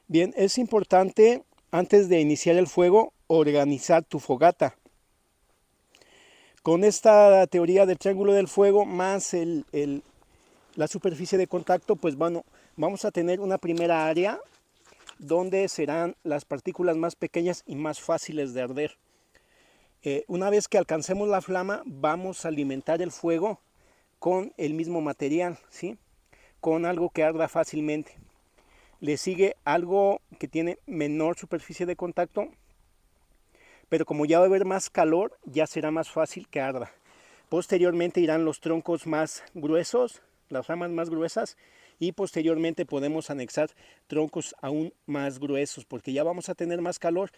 Bien, es importante antes de iniciar el fuego organizar tu fogata. Con esta teoría del triángulo del fuego más la superficie de contacto, pues bueno, vamos a tener una primera área donde serán las partículas más pequeñas y más fáciles de arder. Una vez que alcancemos la flama, vamos a alimentar el fuego con el mismo material, ¿sí? Con algo que arda fácilmente. Le sigue algo que tiene menor superficie de contacto, pero como ya va a haber más calor, ya será más fácil que arda. Posteriormente irán los troncos más gruesos, las ramas más gruesas, y posteriormente podemos anexar troncos aún más gruesos porque ya vamos a tener más calor